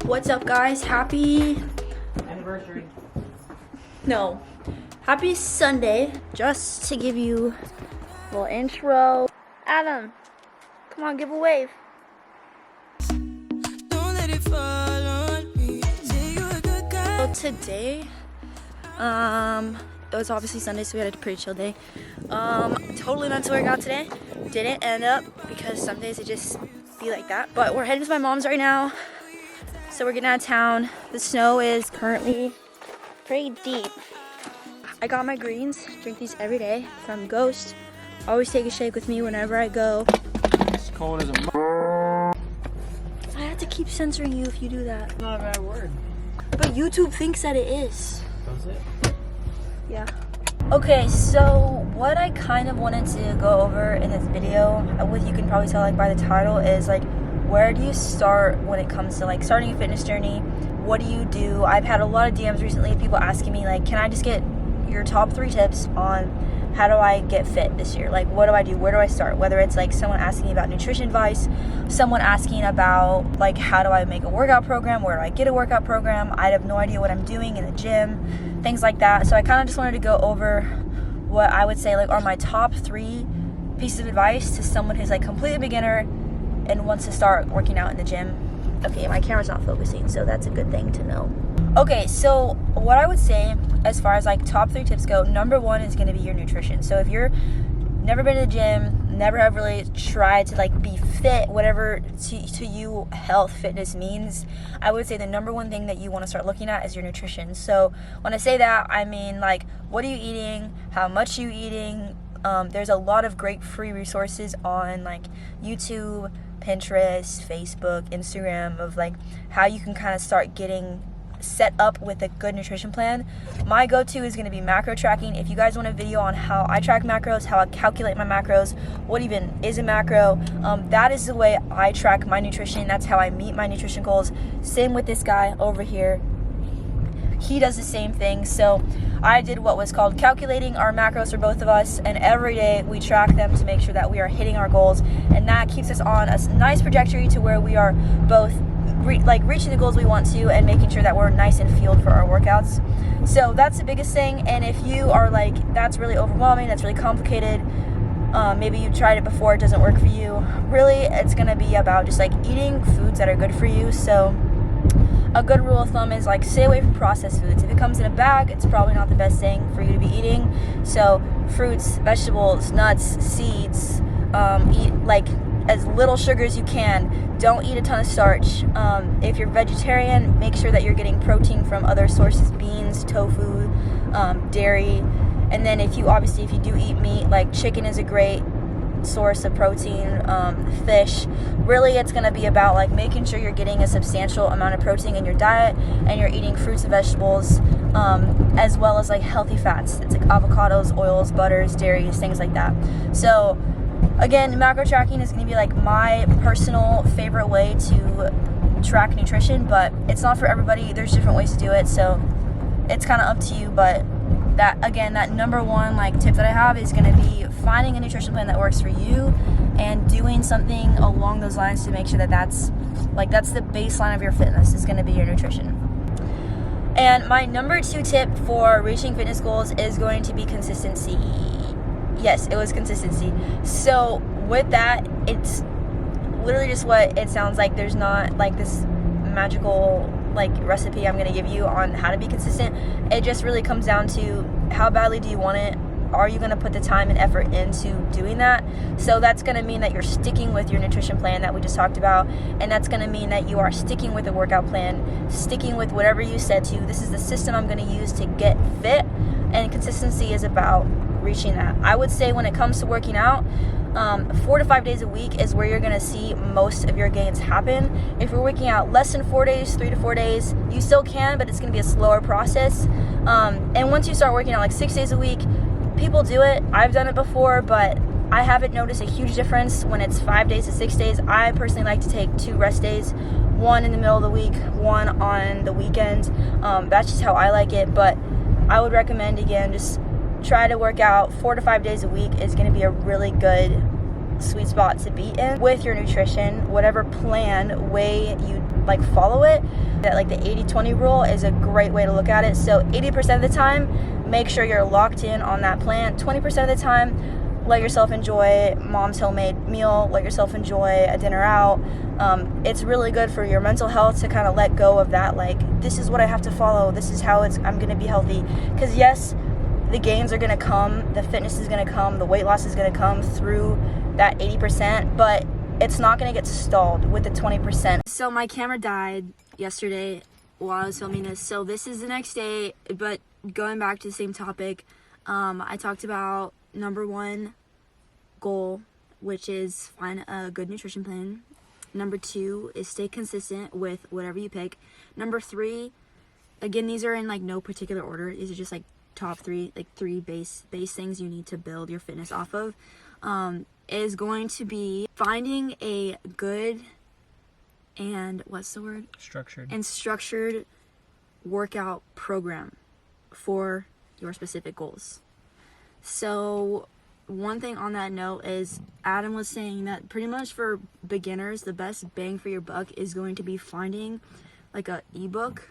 What's up, guys? Happy anniversary. No. Happy Sunday. Just to give you a little intro. Adam, come on, give a wave. Don't let it fall on me. Say you're a good guy. So today, it was obviously Sunday, so we had a pretty chill day. Totally meant to work out today. Didn't end up because some days it just be like that. But we're heading to my mom's right now. So we're getting out of town. The snow is currently pretty deep. I got my greens, drink these every day from Ghost. Always take a shake with me whenever I go. It's cold as a I have to keep censoring you if you do that. not a bad word. But YouTube thinks that it is. Does it? Yeah. Okay, so what I kind of wanted to go over in this video, what you can probably tell like by the title, is like, where do you start when it comes to like starting a fitness journey? What do you do? I've had a lot of DMs recently of people asking me like, can I just get your top 3 tips on how do I get fit this year? Like, what do I do? Where do I start? Whether it's like someone asking about nutrition advice, someone asking about like, how do I make a workout program? Where do I get a workout program? I have no idea what I'm doing in the gym, things like that. So I kind of just wanted to go over what I would say like are my top 3 pieces of advice to someone who's like completely beginner and wants to start working out in the gym. Okay, my camera's not focusing, so that's a good thing to know. Okay, so what I would say as far as like top 3 tips go, number 1 is going to be your nutrition. So if you're never been to the gym, never have really tried to like be fit, whatever to you health, fitness means, I would say the number 1 thing that you want to start looking at is your nutrition. So when I say that, I mean like, what are you eating? How much are you eating? There's a lot of great free resources on like YouTube, Pinterest, Facebook, Instagram of like how you can kind of start getting set up with a good nutrition plan. My go-to is going to be macro tracking. If you guys want a video on how I track macros, how I calculate my macros, what even is a macro, that is the way I track my nutrition. That's how I meet my nutrition goals. Same with this guy over here. He does the same thing. So I did what was called calculating our macros for both of us, and every day we track them to make sure that we are hitting our goals, and that keeps us on a nice trajectory to where we are both reaching the goals we want to and making sure that we're nice and fueled for our workouts. So that's the biggest thing. And if you are like, that's really overwhelming, that's really complicated, maybe you tried it before, it doesn't work for you, really it's going to be about just like eating foods that are good for you. So a good rule of thumb is like, stay away from processed foods. If it comes in a bag, it's probably not the best thing for you to be eating. So fruits, vegetables, nuts, seeds, eat like as little sugar as you can. Don't eat a ton of starch. If you're vegetarian, make sure that you're getting protein from other sources, beans, tofu, dairy. And then if you do eat meat, like chicken is a great source of protein, fish. Really it's going to be about like making sure you're getting a substantial amount of protein in your diet, and you're eating fruits and vegetables, as well as like healthy fats. It's like avocados, oils, butters, dairies, things like that. So again, macro tracking is going to be like my personal favorite way to track nutrition, but it's not for everybody. There's different ways to do it, so it's kind of up to you. But that, again, that number 1 like tip that I have is going to be finding a nutrition plan that works for you and doing something along those lines to make sure that that's the baseline of your fitness is going to be your nutrition. And my number 2 tip for reaching fitness goals is going to be consistency. Yes, it was consistency. So with that, it's literally just what it sounds like. There's not like this magical like recipe I'm going to give you on how to be consistent. It just really comes down to how badly do you want it? Are you going to put the time and effort into doing that? So that's going to mean that you're sticking with your nutrition plan that we just talked about, and that's going to mean that you are sticking with the workout plan, sticking with whatever you said to. This is the system I'm going to use to get fit, and consistency is about reaching that. I would say when it comes to working out, 4 to 5 days a week is where you're going to see most of your gains happen. If you're working out less than 4 days, 3 to 4 days, you still can, but it's going to be a slower process. And once you start working out like 6 days a week, people do it. I've done it before, but I haven't noticed a huge difference when it's 5 days to 6 days. I personally like to take 2 rest days, 1 in the middle of the week, 1 on the weekend. That's just how I like it, but I would recommend, again, just try to work out 4 to 5 days a week is going to be a really good sweet spot to be in with your nutrition. Whatever way you like follow it. That like the 80-20 rule is a great way to look at it. So 80% of the time, make sure you're locked in on that plan. 20% of the time, let yourself enjoy mom's homemade meal, let yourself enjoy a dinner out. It's really good for your mental health to kind of let go of that, like, this is what I have to follow, this is how I'm going to be healthy. Because yes, the gains are going to come, the fitness is going to come, the weight loss is going to come through that 80%, but it's not going to get stalled with the 20%. So my camera died yesterday while I was filming this, so this is the next day, but going back to the same topic, I talked about number 1 goal, which is find a good nutrition plan. Number 2 is stay consistent with whatever you pick. Number 3, again, these are in like no particular order. These are just like top 3, like 3 base things you need to build your fitness off of. Is going to be finding a good and what's the word? Structured workout program for your specific goals. So one thing on that note is Adam was saying that pretty much for beginners, the best bang for your buck is going to be finding like a ebook.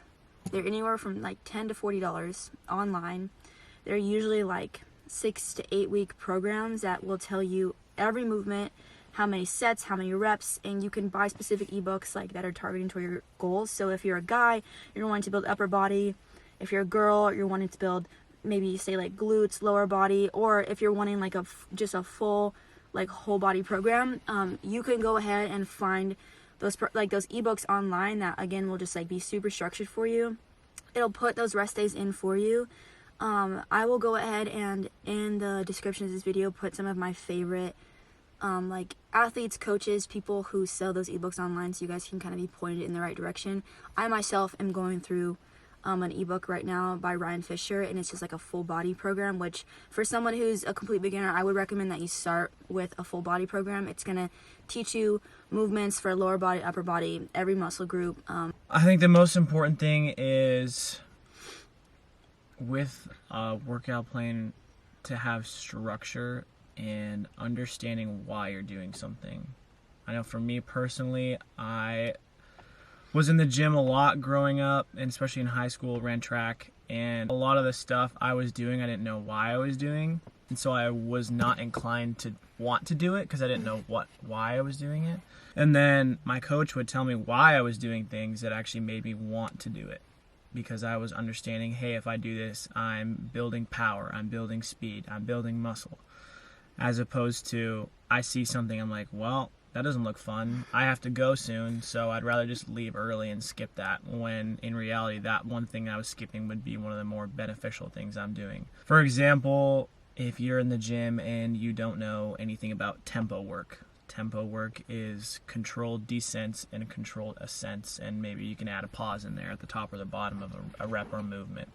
They're anywhere from like $10 to $40 online. They're usually like 6 to 8 week programs that will tell you every movement, how many sets, how many reps, and you can buy specific ebooks like that are targeting toward your goals. So if you're a guy, you're wanting to build upper body. If you're a girl, you're wanting to build maybe say like glutes, lower body, or if you're wanting like just a full like whole body program, you can go ahead and find those ebooks online that again will just like be super structured for you. It'll put those rest days in for you. I will go ahead and in the description of this video put some of my favorite like athletes, coaches, people who sell those ebooks online, so you guys can kind of be pointed in the right direction. I myself am going through an ebook right now by Ryan Fisher, and it's just like a full body program, which for someone who's a complete beginner, I would recommend that you start with a full body program. It's going to teach you movements for lower body, upper body, every muscle group. I think the most important thing is with a workout plan to have structure and understanding why you're doing something. I know for me personally, I was in the gym a lot growing up, and especially in high school, ran track, and a lot of the stuff I was doing, I didn't know why I was doing, and so I was not inclined to want to do it because I didn't know why I was doing it. And then my coach would tell me why I was doing things that actually made me want to do it, because I was understanding, hey, if I do this, I'm building power, I'm building speed, I'm building muscle, as opposed to I see something, I'm like, well, that doesn't look fun, I have to go soon, so I'd rather just leave early and skip that, when in reality that one thing I was skipping would be one of the more beneficial things I'm doing. For example, if you're in the gym and you don't know anything about tempo work is controlled descents and controlled ascents, and maybe you can add a pause in there at the top or the bottom of a rep or movement.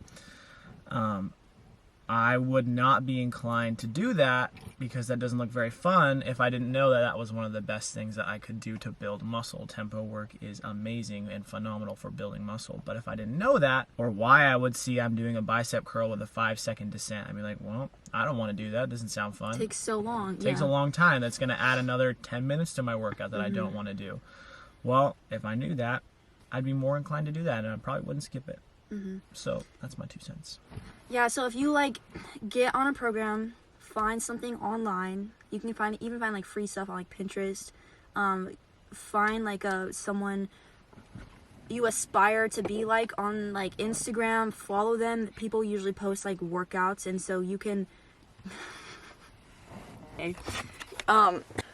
I would not be inclined to do that because that doesn't look very fun if I didn't know that that was one of the best things that I could do to build muscle. Tempo work is amazing and phenomenal for building muscle. But if I didn't know that, or why I would see I'm doing a bicep curl with a 5-second descent, I'd be like, well, I don't want to do that. It doesn't sound fun. It takes so long. It takes a long time. That's going to add another 10 minutes to my workout that I don't want to do. Well, if I knew that, I'd be more inclined to do that, and I probably wouldn't skip it. So that's my 2 cents. Yeah, so if you like get on a program, find something online. You can even find like free stuff on like Pinterest. Find like someone you aspire to be like on like Instagram. Follow them. People usually post like workouts, and so you can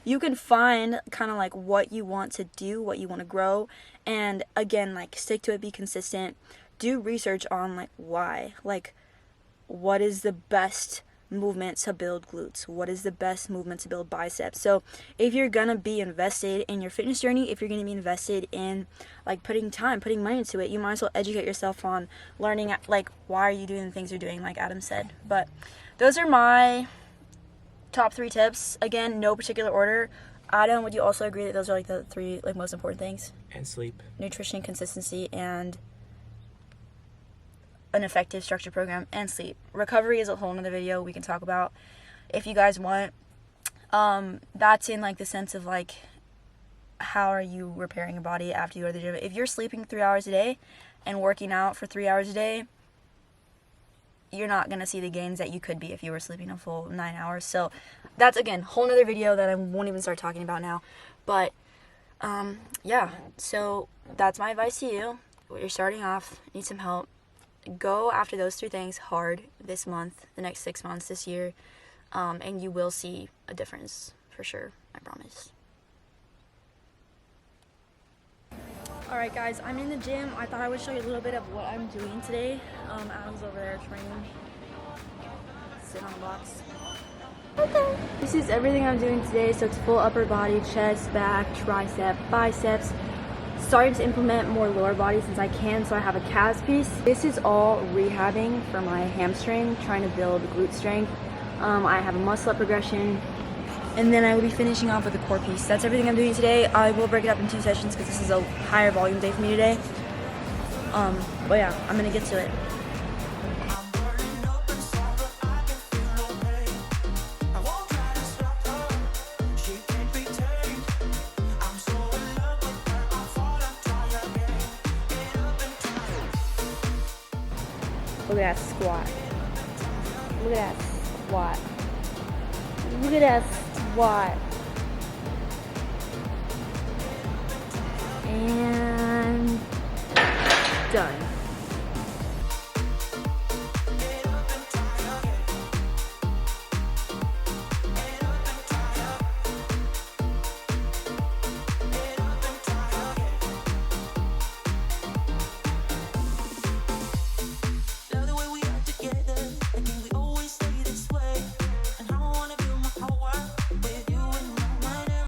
you can find kind of like what you want to do, what you want to grow, and again, like stick to it, be consistent. Do research on like why, like what is the best movement to build glutes, what is the best movement to build biceps. So if you're gonna be invested in your fitness journey, if you're gonna be invested in like putting money into it, you might as well educate yourself on learning like why are you doing the things you're doing, like Adam said. But those are my top 3 tips. Again, no particular order. Adam, would you also agree that those are like the 3 like most important things? And sleep. Nutrition, consistency, and an effective structured program, and sleep. Recovery is a whole nother video we can talk about if you guys want. That's in like the sense of like how are you repairing your body after you go to the gym? If you're sleeping 3 hours a day and working out for 3 hours a day, you're not going to see the gains that you could be if you were sleeping a full 9 hours. So that's, again, a whole nother video that I won't even start talking about now. But, yeah, so that's my advice to you. You're starting off, need some help. Go after those 3 things hard this month, the next 6 months, this year, and you will see a difference for sure, I promise. Alright guys, I'm in the gym. I thought I would show you a little bit of what I'm doing today. Adam's over there training. Sit on the box. Okay. This is everything I'm doing today. So it's full upper body, chest, back, tricep, biceps. Starting to implement more lower body since I can, so I have a calves piece. This is all rehabbing for my hamstring, trying to build glute strength. I have a muscle up progression. And then I will be finishing off with a core piece. That's everything I'm doing today. I will break it up in 2 sessions because this is a higher volume day for me today. But yeah, I'm gonna get to it. Look at that squat. Look at that squat. Look at that squat. And done.